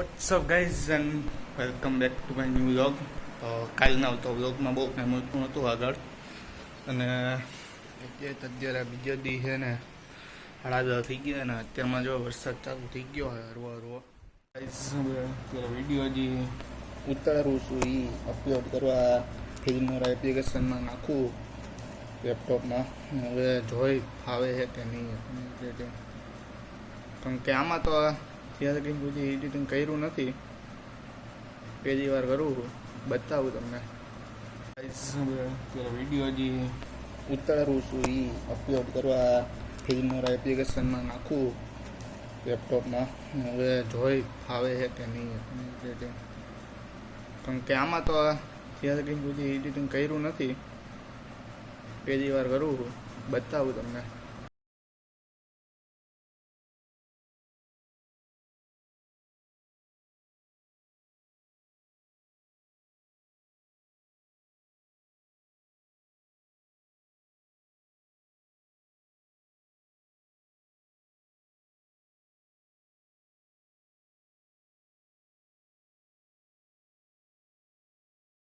WhatsApp guys and welcome back to my new vlog. તો કાલના તો વ્લોગમાં બહુ કંઈ મળતું નહોતું આગળ, અને અત્યારે બીજો દી છે ને 8:30 થઈ ગયા ને અત્યારમાં જો વરસાદ ચાલુ થઈ ગયો હોય હરવો હરવો. ગાઈઝ અત્યારે વિડીયો જે ઉતારું છું એ અપલોડ કરવા ફિલ્મોરા એપ્લિકેશનમાં નાખું લેપટોપમાં. હવે જોઈ ફાવે છે કે નહીં, કારણ કે આમાં તો ત્યારે કંઈ બધી એડિટિંગ કર્યું નથી, પહેલી વાર કરું છું, બતાવું તમને. અત્યારે વિડીયો જે ઉતારું છું એ અપલોડ કરવા ફિલ્મોરા એપ્લિકેશનમાં નાખું લેપટોપમાં. હવે જોઈ ફાવે છે કે નહીં, કારણ કે આમાં તો ત્યારે કંઈ બધી એડિટિંગ કર્યું નથી, પહેલી વાર કરું છું, બતાવું તમને.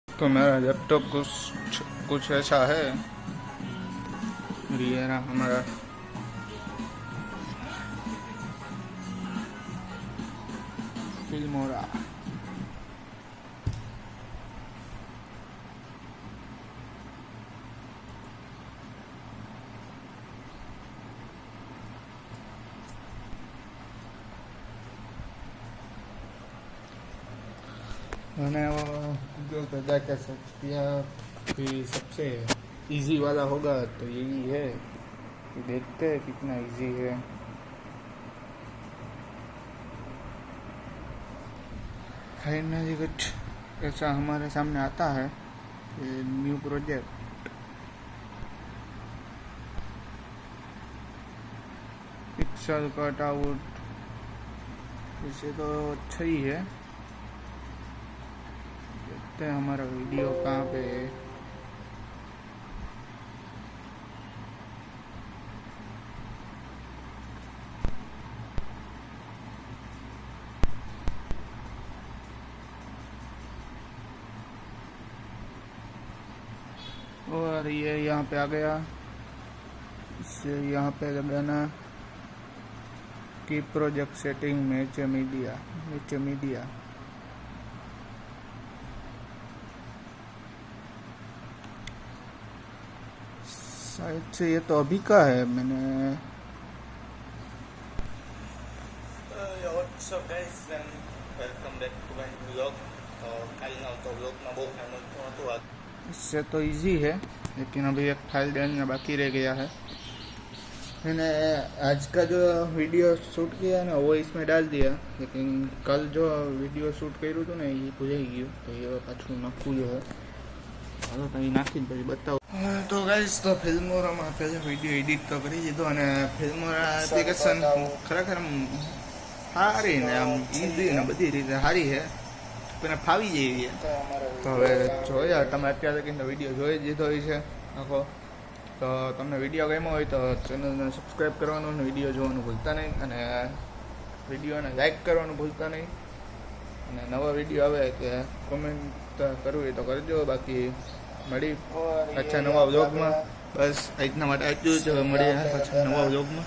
तो मेरा लैपटॉप कुछ ऐसा है, ये रहा हमारा फिल्मोरा. मैंने वो गूगल पर जाकर सर्च किया कि सबसे इजी वाला होगा, तो यही है कि देखते हैं कितना इजी है. फाइनली कुछ ऐसा हमारे सामने आता है, new project. Pixel cut out इसे तो अच्छा ही है. देखते हैं हमारा वीडियो कहाँ पे है. और ये यहाँ पे आ गया, इससे यहाँ पे लगाना की प्रोजेक्ट सेटिंग मैच मीडिया. शायद से ये तो अभी का है. मैंने what's up guys and welcome back to my vlog. तो कालना तो व्लॉगમાં બહુ કામ હતું. इससे तो इजी है, लेकिन अभी एक फाइल डालना बाकी रह गया है. मैंने आज का जो वीडियो शूट किया ना वो इसमें डाल दिया, लेकिन कल जो वीडियो शूट કર્યું હતું ને એ ભૂલાઈ ગયું, તો એ પાછું નાખવું જોઈએ. હાલો તો એ નાખીને પછી બતાવું. તો ગાઈસ તો ફિલ્મોરામાં પહેલો વિડીયો એડિટ તો કરી દીધો, અને ફિલ્મોરા એપ્લિકેશન ખરેખર સારી ને આમ ઇઝી ને બધી રીતે સારી છે, કોઈને ફાવી જાય છે. તો હવે જોયા તમે અત્યાર લગીનો વિડીયો જોઈ દીધો હોય છે આખો. તો તમને વિડીયો ગમ્યો હોય તો ચેનલને સબસ્ક્રાઈબ કરવાનું અને વિડીયો જોવાનું ભૂલતા નહીં, અને વિડીયોને લાઈક કરવાનું ભૂલતા નહીં. અને નવા વિડીયો આવે કે કોમેન્ટ કરવું હોય તો કરજો. બાકી મળી પાછા નવા વ્લોગમાં. બસ આજના માટે આટલું જ. મળીએ પાછા નવા વ્લોગમાં.